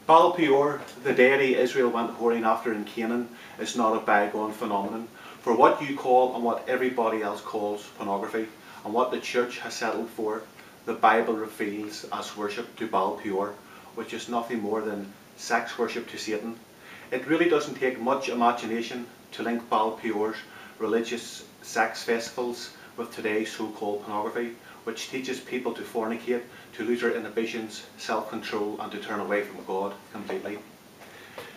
Baal Peor, the deity Israel went whoring after in Canaan, is not a bygone phenomenon. For what you call and what everybody else calls pornography, and what the church has settled for, the Bible reveals as worship to Baal Peor, which is nothing more than sex worship to Satan. It really doesn't take much imagination to link Baal Peor's religious sex festivals with today's so-called pornography, which teaches people to fornicate, to lose their inhibitions, self-control, and to turn away from God completely.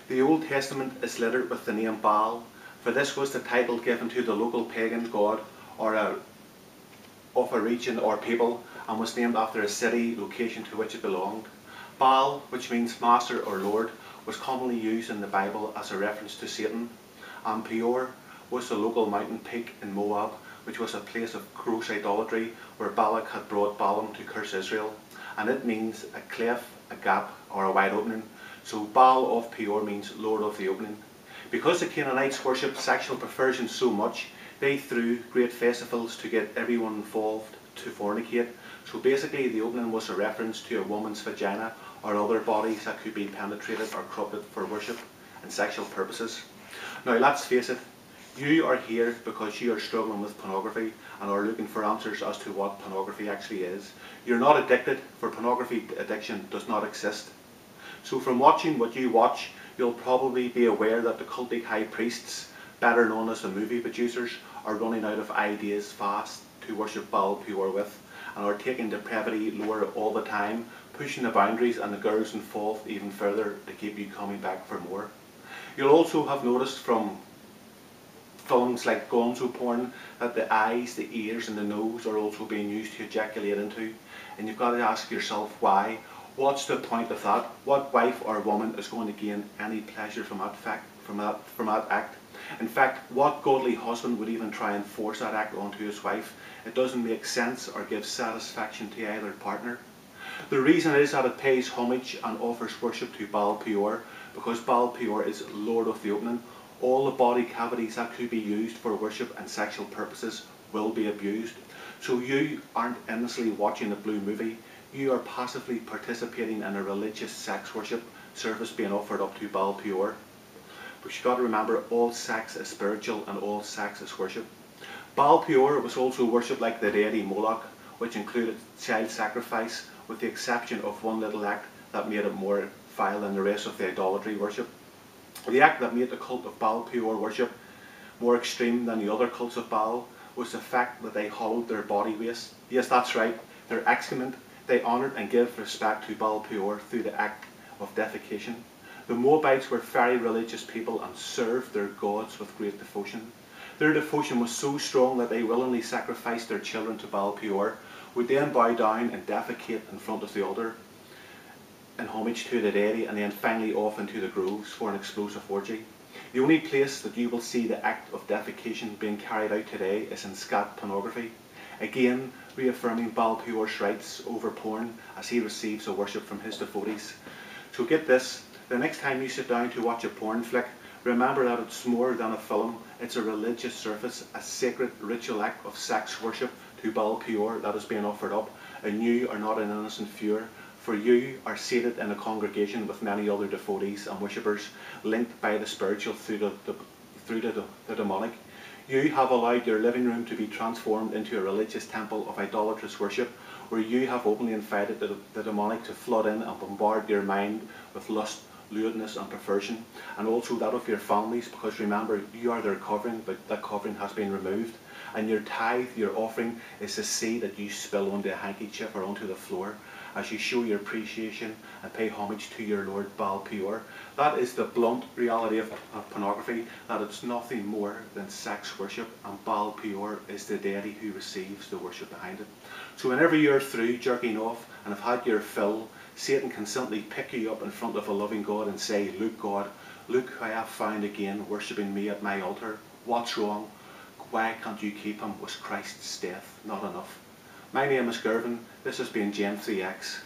The Old Testament is littered with the name Baal, for this was the title given to the local pagan god of a region or people, and was named after a city location to which it belonged. Baal, which means master or lord, was commonly used in the Bible as a reference to Satan, and Peor was the local mountain peak in Moab, which was a place of gross idolatry where Balak had brought Balaam to curse Israel, and it means a cleft, a gap, or a wide opening. So Baal of Peor means Lord of the Opening. Because the Canaanites worshipped sexual perversion so much, they threw great festivals to get everyone involved to fornicate. So basically the opening was a reference to a woman's vagina or other bodies that could be penetrated or corrupted for worship and sexual purposes. Now let's face it, you are here because you are struggling with pornography and are looking for answers as to what pornography actually is. You're not addicted, for pornography addiction does not exist. So from watching what you watch, you'll probably be aware that the cultic high priests, better known as the movie producers, are running out of ideas fast to worship Baal Peor with, and are taking depravity lower all the time, pushing the boundaries and the girls involved even further to keep you coming back for more. You'll also have noticed from films like gonzo porn that the eyes, the ears and the nose are also being used to ejaculate into, and you've got to ask yourself why. What's the point of that? What wife or woman is going to gain any pleasure from that act? In fact, what godly husband would even try and force that act onto his wife? It doesn't make sense or give satisfaction to either partner. The reason is that it pays homage and offers worship to Baal Peor, because Baal Peor is Lord of the Opening. All the body cavities that could be used for worship and sexual purposes will be abused. So you aren't endlessly watching a blue movie, you are passively participating in a religious sex worship service being offered up to Baal Peor. But you've got to remember, all sex is spiritual and all sex is worship. Baal Peor was also worshipped like the deity Moloch, which included child sacrifice, with the exception of one little act that made it more vile than the rest of the idolatry worship. The act that made the cult of Baal Peor worship more extreme than the other cults of Baal was the fact that they hollowed their body waste. Yes, that's right, their excrement. They honoured and gave respect to Baal Peor through the act of defecation. The Moabites were very religious people and served their gods with great devotion. Their devotion was so strong that they willingly sacrificed their children to Baal Peor, would then bow down and defecate in front of the altar in homage to the deity, and then finally off into the groves for an explosive orgy. The only place that you will see the act of defecation being carried out today is in scat pornography, again reaffirming Baal Peor's rights over porn as he receives a worship from his devotees. So get this, the next time you sit down to watch a porn flick, remember that it's more than a film, it's a religious service, a sacred ritual act of sex worship to Baal Peor that is being offered up, and you are not an innocent viewer, for you are seated in a congregation with many other devotees and worshippers linked by the spiritual through the demonic. You have allowed your living room to be transformed into a religious temple of idolatrous worship, where you have openly invited the demonic to flood in and bombard your mind with lust, lewdness and perversion, and also that of your families, because remember, you are their covering, but that covering has been removed, and your tithe, your offering, is the seed that you spill onto a handkerchief or onto the floor as you show your appreciation and pay homage to your Lord Baal Peor. That is the blunt reality of pornography, that it's nothing more than sex worship, and Baal Peor is the deity who receives the worship behind it. So whenever you're through jerking off and have had your fill, Satan can simply pick you up in front of a loving God and say, "Look God, look who I have found again worshipping me at my altar. What's wrong? Why can't you keep him? Was Christ's death not enough?" My name is Gervin. This has been Gen 3X.